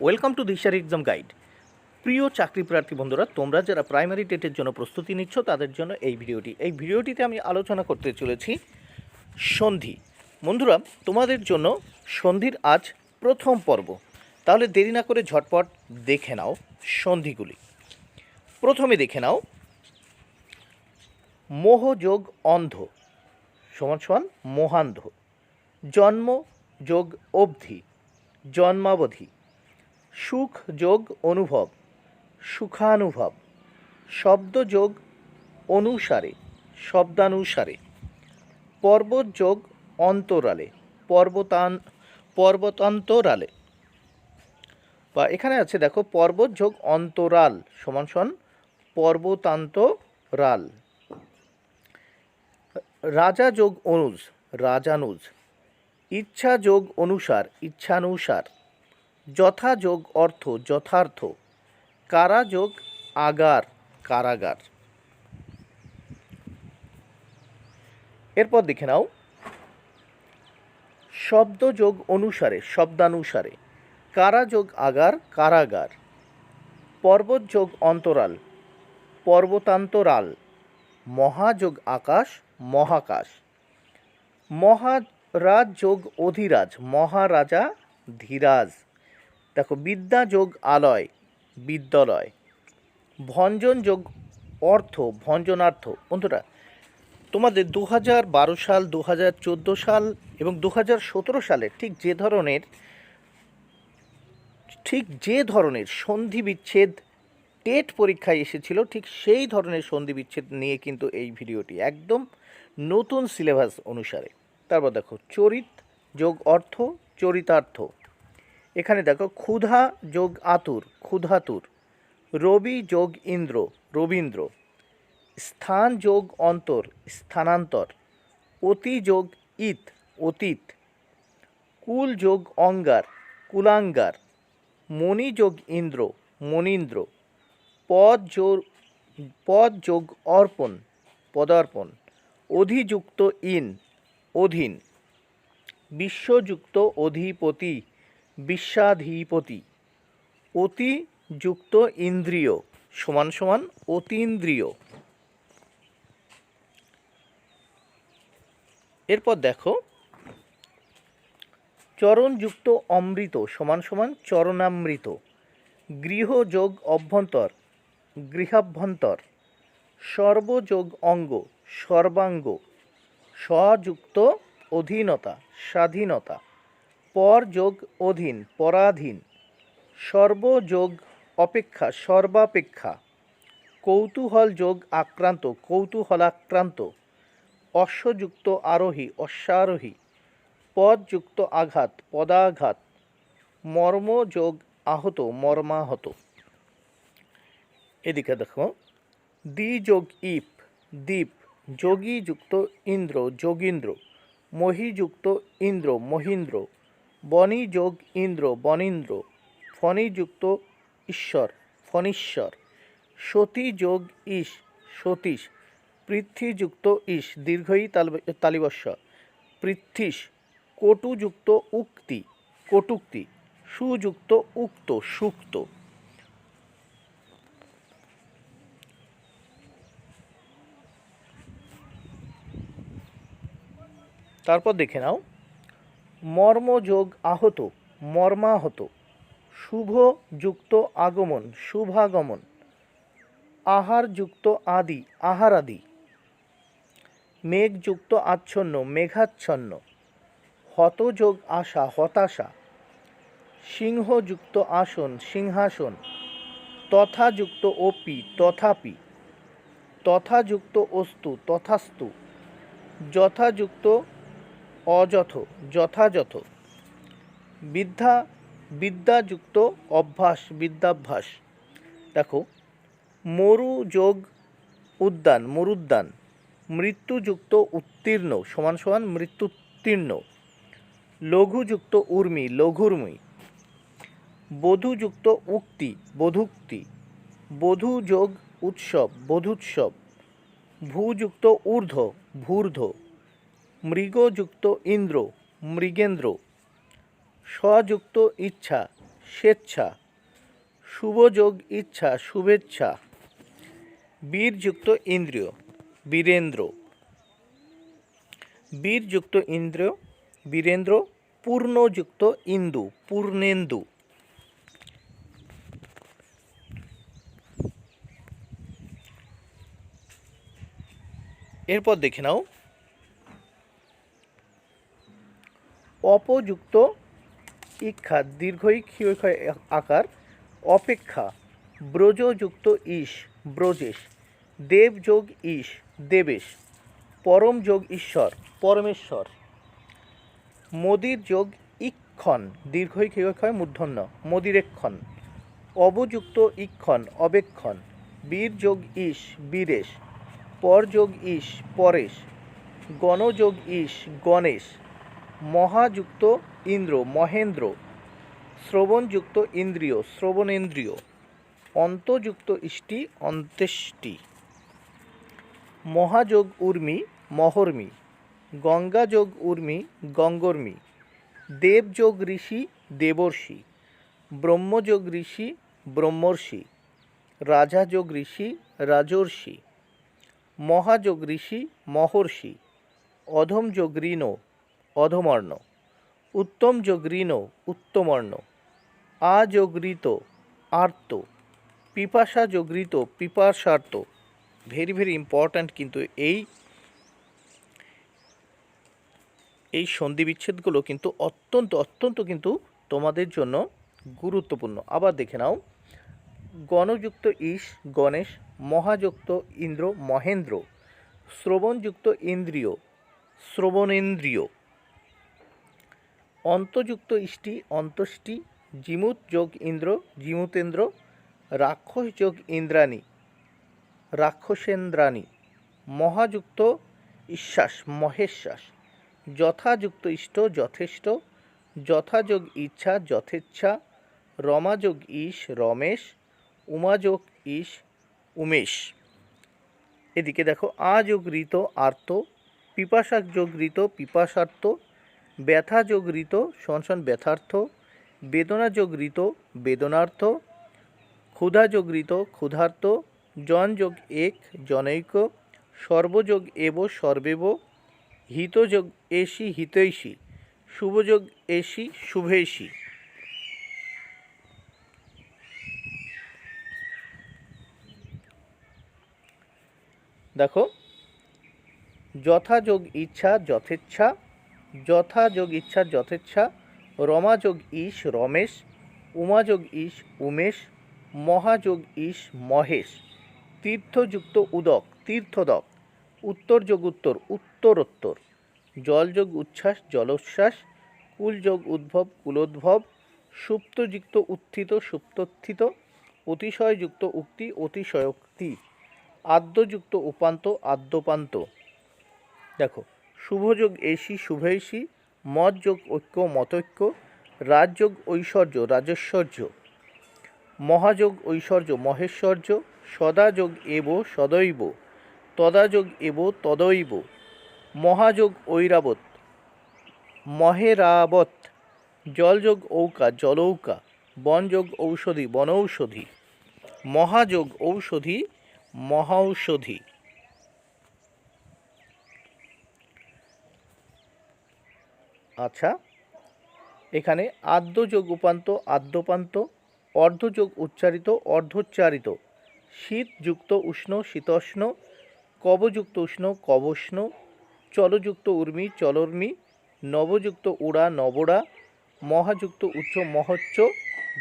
Welcome to দিশার exam guide. প্রিয় চাকরি প্রার্থী বন্ধুরা, তোমরা যারা প্রাইমারি টেটের জন্য প্রস্তুতি নিচ্ছ তাদের জন্য এই ভিডিওটিতে আমি আলোচনা করতে চলেছি সন্ধি। বন্ধুরা, তোমাদের জন্য সন্ধির আজ প্রথম পর্ব। তাহলে দেরি না করে ঝটপট দেখে নাও সন্ধিগুলি। প্রথমে দেখে নাও মোহ যোগ অন্ধ সমান সমান মোহান্ধ। জন্ম যোগ অবধি জন্মাবধি। সুখ যোগ অনুভব সুখানুভব। শব্দ যোগ অনুসারে শব্দানুসারে। পর্বত যোগ অন্তরালে পর্বতান্তরালে। বা এখানে আছে দেখো, পর্বত যোগ অন্তরাল সমান সমান পর্বতান্তরাল। রাজা যোগ অনুজ রাজানুজ। ইচ্ছা যোগ অনুসার ইচ্ছানুসার। যথা যোগ অর্থ যথার্থ। কারা যোগ আগার কারাগার। এরপর দেখে নাও শব্দ যোগ অনুসারে শব্দানুসারে। কারা যোগ আগার কারাগার। পর্বত যোগ অন্তরাল পর্বতান্তরাল। মহাযোগ আকাশ মহাকাশ। মহারাজ যোগ অধিরাজ মহারাজা ধীরাজ। দেখো, বিদ্যা যোগ আলয় বিদ্যালয়। ভঞ্জন যোগ অর্থ ভঞ্জনার্থ। বন্ধুরা, তোমাদের 2012 সাল 2014 সাল এবং 2017 সালে ঠিক যে ধরনের সন্ধি বিচ্ছেদ টেট পরীক্ষায় এসেছিল, ঠিক সেই ধরনের সন্ধি বিচ্ছেদ নিয়ে কিন্তু এই ভিডিওটি, একদম নতুন সিলেবাস অনুসারে। তারপর দেখো চরিত যোগ অর্থ চরিতার্থ। এখানে দেখো ক্ষুধা যোগ আতুর ক্ষুধাতুর। রবি যোগ ইন্দ্র রবীন্দ্র। স্থান যোগ অন্তর স্থানান্তর। অতি যোগ ইত অতীত। কুল যোগ অঙ্গার কুলাঙ্গার। মণি যোগ ইন্দ্র মনীন্দ্র। পদ যোগ অর্পণ পদার্পণ। অধিযুক্ত ইন অধীন। বিশ্বযুক্ত অধিপতি বিশ্বাধিপতি। অতিযুক্ত ইন্দ্রিয় সমান সমান অতীন্দ্রিয়। এরপর দেখো চরণযুক্ত অমৃত সমান সমান চরণামৃত। গৃহ যোগ অভ্যন্তর গৃহাভ্যন্তর। সর্বযোগ অঙ্গ সর্বাঙ্গ। স্বযুক্ত অধীনতা স্বাধীনতা। পর যোগ অধীন পরাধীন। সর্বযোগ অপেক্ষা সর্বাপেক্ষা। কৌতূহল যোগ আক্রান্ত কৌতূহলাক্রান্ত। অশ্বযুক্ত আরোহী অশ্বারোহী। পদযুক্ত আঘাত পদাঘাত। মর্ম যোগ আহত মর্মাহত। এদিকে দেখো দ্বি যোগ ইপ দ্বীপ। যোগী যুক্ত ইন্দ্র যোগীন্দ্র। মহীযুক্ত ইন্দ্র মহীন্দ্র। বনি যোগ ইন্দ্র বনীন্দ্র। ফণিযুক্ত ঈশ্বর ফণীশ্বর। সতী যোগ ঈশ সতীশ। পৃথ্বীযুক্ত ঈশ দীর্ঘই তালিবস্য পৃথ্বীশ। কটুযুক্ত উক্তি কটুক্তি। সুযুক্ত উক্ত সুক্ত। তারপর দেখে নাও মর্ম যোগ আহত মর্মাহত। শুভ যুক্ত আগমন শুভাগমন। আহার যুক্ত আদি আহারাদি। মেঘযুক্ত আচ্ছন্ন মেঘাচ্ছন্ন। হত যোগ আশা হতাশা। সিংহযুক্ত আসন সিংহাসন। তথাযুক্ত অপি তথাপি। তথাযুক্ত অস্তু তথাস্তু। যথাযুক্ত অযথ যথাযথ। বিদ্যাযুক্ত অভ্যাস বিদ্যাভ্যাস। দেখো মরু যোগ উদ্যান মরুদ্যান। মৃত্যুযুক্ত উত্তীর্ণ সমান সমান মৃত্যুত্তীর্ণ। লঘুযুক্ত উর্মি লঘুর্মি। বধূযুক্ত উক্তি বধূক্তি। বধূ যোগ উৎসব বধূৎসব। ভূযুক্ত ঊর্ধ্ব ভূর্ধ্ব। মৃগযুক্ত ইন্দ্র মৃগেন্দ্র। স্বযুক্ত ইচ্ছা স্বেচ্ছা, শুভ যোগ ইচ্ছা শুভেচ্ছা, বীরযুক্ত ইন্দ্রিয় বীরেন্দ্র, বীরযুক্ত ইন্দ্রিয় বীরেন্দ্র, পূর্ণযুক্ত ইন্দু পূর্ণেন্দু। এরপর দেখে নাও অপযুক্ত ইক্ষা দীর্ঘই ক্ষয় আকার অপেক্ষা, ব্রজযুক্ত ঈশ ব্রজেশ, দেবযোগ ঈশ দেবেশ, পরম যোগ ঈশ্বর পরমেশ্বর, মোদির যোগ ইক্ষণ দীর্ঘই ক্ষয় মূর্ধন্য মোদিরেক্ষণ, অবযুক্ত ইক্ষণ অবেক্ষণ, বীর যোগ ঈশ বীরেশ, পরযোগ ঈশ পরেশ, গণযোগ ঈশ গণেশ, মহাযুক্ত ইন্দ্র মহেন্দ্র, শ্রবণযুক্ত ইন্দ্রিয় শ্রবণেন্দ্রিয়, অন্তযুক্ত ইষ্টি অন্ত্যেষ্টি, মহাযোগ উর্মি মহর্মি, গঙ্গাযোগ উর্মি গঙ্গর্মি, দেবযোগ ঋষি দেবর্ষি, ব্রহ্মযোগ ঋষি ব্রহ্মর্ষি, রাজাযোগ ঋষি রাজর্ষি, মহাযোগ ঋষি মহর্ষি, অধম যোগ ঋণ অধমর্ণ, উত্তম যোগ ঋণ উত্তমর্ণ, আযোগ ঋত আর্ত, পিপাসা যোগ ঋত পিপাসার্ত। ভেরি ভেরি ইম্পর্ট্যান্ট কিন্তু এই সন্ধি বিচ্ছেদগুলো কিন্তু অত্যন্ত অত্যন্ত কিন্তু তোমাদের জন্য গুরুত্বপূর্ণ। আবার দেখে নাও গণযুক্ত ঈশ গণেশ, মহাযুক্ত ইন্দ্র মহেন্দ্র, শ্রবণযুক্ত ইন্দ্রিয় শ্রবণেন্দ্রিয়, অন্তযুক্ত ইষ্টি অন্তষ্টি, জিমুত যোগ ইন্দ্র জিমুতেন্দ্র, রাক্ষস যোগ ইন্দ্রাণী রাক্ষসেন্দ্রাণী, মহাযুক্ত ঈশ্বাস মহেশ্বাস, যথাযুক্ত ইষ্ট যথেষ্ট, যথাযোগ ইচ্ছা যথেচ্ছা, রমাযোগ ঈশ রমেশ, উমাযোগ ঈশ উমেশ। এদিকে দেখো আযোগ ঋত আর্ত, পিপাসাক যোগ ঋত পিপাসার্থ, ব্যথা যোগ ঋত সনসন ব্যথার্থ, বেদনা যোগ ঋত বেদনার্থ, ক্ষুধা যোগ ঋত ক্ষুধার্ত, জন যোগ এক জনৈক, সর্বযোগ এব সর্বেব, হিতযোগ এষি হিতৈষী, শুভযোগ এষি শুভেষী। দেখো যথাযোগ ইচ্ছা যথেচ্ছা, যথাযোগ ইচ্ছা যথেচ্ছা, রমাযোগ ঈশ রমেশ, উমাযোগ ঈশ উমেশ, মহাযোগ ঈশ মহেশ, তীর্থযুক্ত উদক তীর্থদক, উত্তরযোগ উত্তর উত্তরোত্তর, জলযোগ উচ্ছ্বাস জলোচ্ছ্বাস, কুলযোগ উদ্ভব কুলোদ্ভব, সুপ্তযুক্ত উত্থিত সুপ্তোত্থিত, অতিশয়যুক্ত উক্তি অতিশয়োক্তি, আদ্যযুক্ত উপান্ত আদ্যপান্ত। দেখো শুভযোগ এষি শুভৈষী, মতযোগ ঐক্য মতৈক্য, রাজযোগ ঐশ্বর্য রাজৈশ্বর্য, মহাযোগ ঐশ্বর্য মহেশ্বর্য, সদাযোগ এব সদৈব, তদাযোগ এব তদৈব, মহাযোগ ঐরাবত মহেরাবত, জলযোগ ঔকা জলৌকা, বনযোগ ঔষধি বনৌষধি, মহাযোগ ঔষধি মহাঔষধি। আচ্ছা এখানে আদ্যযোগ উপান্ত আদ্যপান্ত, অর্ধযোগ উচ্চারিত অর্ধোচ্চারিত, শীতযুক্ত উষ্ণ শীতোষ্ণ, কবযুক্ত উষ্ণ কবোষ্ণ, চলযুক্ত উর্মি চলর্মি, নবযুক্ত উড়া নবড়া, মহাযুক্ত উচ্চ মহোচ্চ,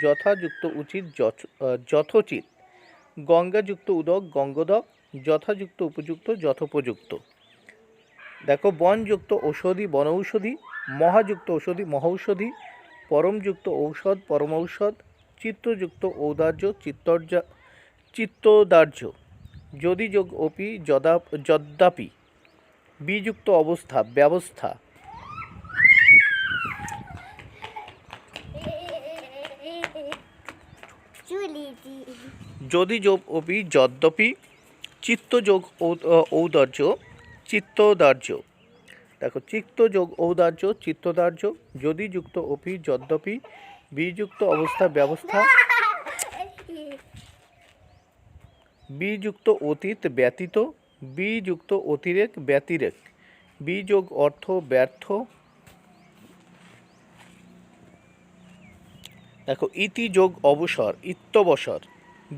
যথাযুক্ত উচিত যথোচিত, গঙ্গাযুক্ত উদক গঙ্গোদক, যথাযুক্ত উপযুক্ত যথোপযুক্ত। দেখো বনযুক্ত ঔষধি বনৌষধি, মহাযুক্ত ঔষধি মহৌষধি, পরমযুক্ত ঔষধ পরমৌষধ, চিত্তযুক্ত ঔদার্য চিত্তদার্য, যদি যোগ অপি যদ্যাপি, বিযুক্ত অবস্থা ব্যবস্থা, যদি যোগ অপি যদ্যপি, চিত্তযোগ ঔদার্য চিত্তদার্য। দেখো চিত্তযোগ ঔদার্য চিত্তদার্য, যদি যুক্ত অপি যদ্যপি, বিযুক্ত অবস্থা ব্যবস্থা, বিযুক্ত অতীত ব্যতীত, বিযুক্ত অতিরেক ব্যতিরেক, বিযোগ অর্থ ব্যর্থ। দেখো ইতি যোগ অবসর, ইত্যবসর,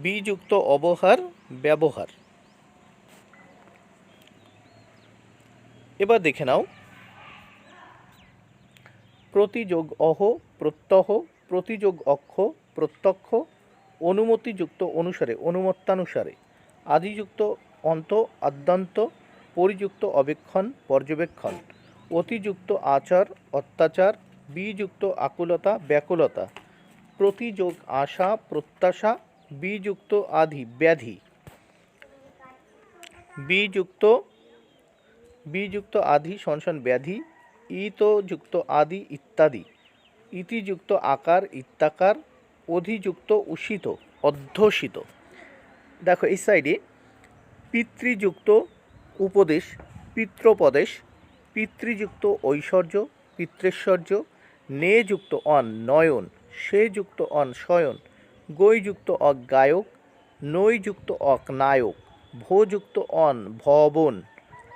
বিযুক্ত অবহার ব্যবহার। এবার দেখে নাও প্রতিযোগ অহ প্রত্যহ, প্রতিযোগ অক্ষ প্রত্যক্ষ, অনুমতিযুক্ত অনুসারে অনুমত্তানুসারে, আদিযুক্ত অন্ত আদ্যান্ত, পরিযুক্ত অবেক্ষণ পর্যবেক্ষণ, অতিযুক্ত আচার অত্যাচার, বিযুক্ত আকুলতা ব্যাকুলতা, প্রতিযোগ আশা প্রত্যাশা, বিযুক্ত আধি ব্যাধি, বিযুক্ত আধি সনসন ব্যাধি, ইতযুক্ত আদি ইত্যাদি, ইতিযুক্ত আকার ইত্যাকার, অধিযুক্ত উষিত অধ্যসিত। দেখো এই সাইডে পিতৃযুক্ত উপদেশ পিতৃপদেশ, পিতৃযুক্ত ঐশ্বর্য পিতৃশ্বর্য, নেযুক্ত অন নয়ন, সেযুক্ত অন শয়ন, গৈযুক্ত অক গায়ক, নৈযুক্ত অক নায়ক, ভোযুক্ত অন ভবন,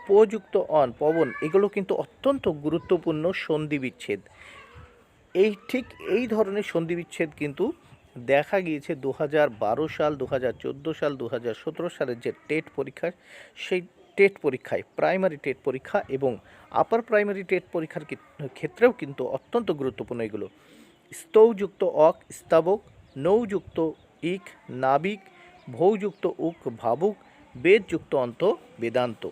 পযুক্ত অন পবন। এগুলো কিন্তু অত্যন্ত গুরুত্বপূর্ণ সন্ধি বিচ্ছেদ। ঠিক এই ধরনের সন্ধি বিচ্ছেদ কিন্তু দেখা গিয়েছে 2012 সাল, 2014 সাল, 2017 সালের যে টেট পরীক্ষা, সেই টেট পরীক্ষায় প্রাইমারি টেট পরীক্ষা এবং আপার প্রাইমারি টেট পরীক্ষার ক্ষেত্রেও কিন্তু অত্যন্ত গুরুত্বপূর্ণ এগুলো। স্তৌযুক্ত অক স্তাবক, নৌযুক্ত ইক নাবিক, ভৌযুক্ত উক ভাবুক, বেদযুক্ত অন্ত বেদান্ত।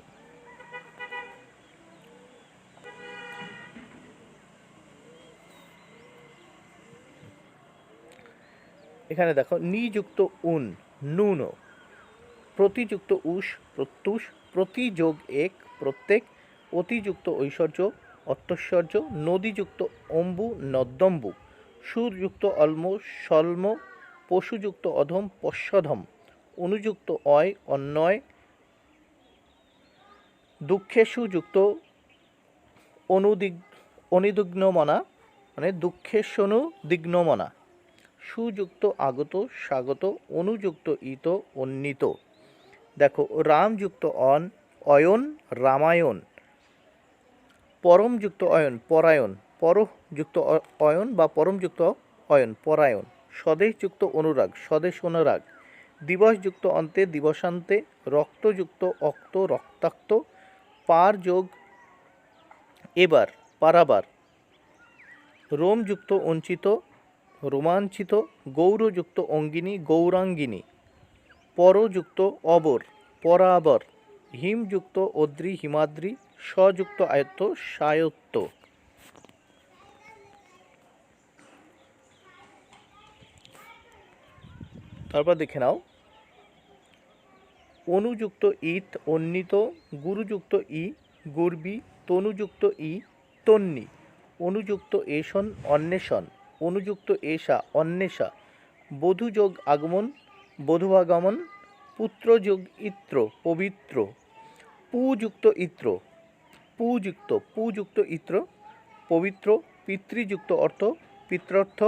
এখানে দেখো নিযুক্ত উন নুন, প্রতিযুক্ত উষ প্রত্যুষ, প্রতিযোগ এক প্রত্যেক, অতিযুক্ত ঐশ্বর্য অত্যশ্বর্য, নদীযুক্ত অম্বু নদ্যম্বু, সুরযুক্ত অলম সলম, পশুযুক্ত অধম পশ্যধম, অনুযুক্ত অয় অন্যয়, দুঃখেষু যুক্ত অনিদিগ্নমনা মানে দুঃখেষনুদিগ্নমনা, সুযুক্ত আগত স্বাগত, অনুযুক্ত ইত অন্বিত। দেখো রামযুক্ত অন অয়ন রামায়ণ, পরমযুক্ত অয়ন পরায়ণ, পরযুক্ত অয়ন বা পরমযুক্ত অয়ন পরায়ণ, স্বদেশযুক্ত অনুরাগ স্বদেশ অনুরাগ, দিবসযুক্ত অন্তে দিবসান্তে, রক্তযুক্ত অক্ত রক্তাক্ত, পার যোগ এবার পারাবার, রোমযুক্ত অঞ্চিত রোমাঞ্চিত, গৌরযুক্ত অঙ্গিনী গৌরাঙ্গিনী, পরযুক্ত অবর পরাবর, হিমযুক্ত অদ্রি হিমাদ্রি, স্বযুক্ত আয়ত্ত সায়ত্ত। তারপর দেখে নাও অনুযুক্ত ইত অন্বিত, গুরুযুক্ত ই গুর্বি, তনুযুক্ত ই তন্নি, অনুযুক্ত এষণ অন্বেষণ, অনুযুক্ত এষা অন্বেষা, বধূযোগ আগমন বধূবাগমন, পুত্রযোগ ইত্র পবিত্র, পুযুক্ত ইত্র পুযুক্ত ইত্র পবিত্র, পিতৃযুক্ত অর্থ পিত্রার্থ,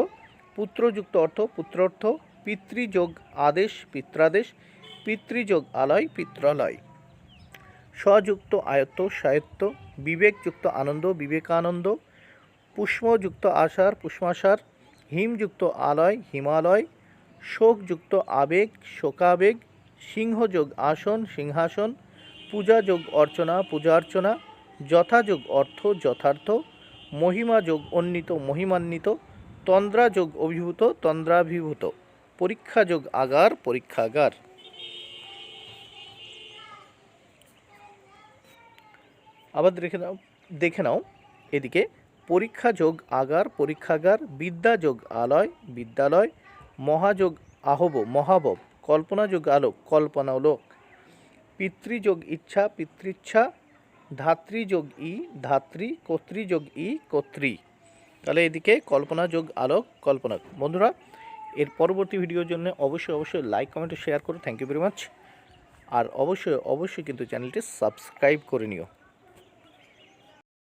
পুত্রযুক্ত অর্থ পুত্রার্থ, পিতৃযোগ আদেশ পিত্রাদেশ, পিতৃযোগ আলয় পিত্রালয়, স্বযুক্ত আয়ত্ত সায়ত্ত, বিবেকযুক্ত আনন্দ বিবেকানন্দ, পুষ্পযুক্ত আষাঢ় পুষ্পাষাঢ়, হিমযুক্ত আলয় হিমালয়, শোকযুক্ত আবেগ শোকাবেগ, সিংহযোগ আসন সিংহাসন, পূজাযোগ অর্চনা পূজার্চনা, যথাযোগ অর্থ যথার্থ, মহিমাযোগ অন্বিত মহিমান্বিত, তন্দ্রাযোগ অভিভূত তন্দ্রাভিভূত, পরীক্ষাযোগ আগার পরীক্ষাগার। আবার দেখে নাও এদিকে পরীক্ষাযোগ আগার পরীক্ষাগার, বিদ্যাযোগ আলয় বিদ্যালয়, মহাযোগ আহব মহাবব, কল্পনাযোগ আলোক কল্পনালোক, পিতৃযোগ ইচ্ছা পিতৃচ্ছা, ধাত্রীযোগ ই ধাত্রী, কর্তৃযোগ ই কর্তৃ। তাহলে এদিকে কল্পনাযোগ আলোক কল্পনা। বন্ধুরা এর পরবর্তী ভিডিওর জন্য অবশ্যই লাইক কমেন্ট শেয়ার করো। Thank you very much. আর অবশ্যই কিন্তু চ্যানেলটি সাবস্ক্রাইব করে নিও।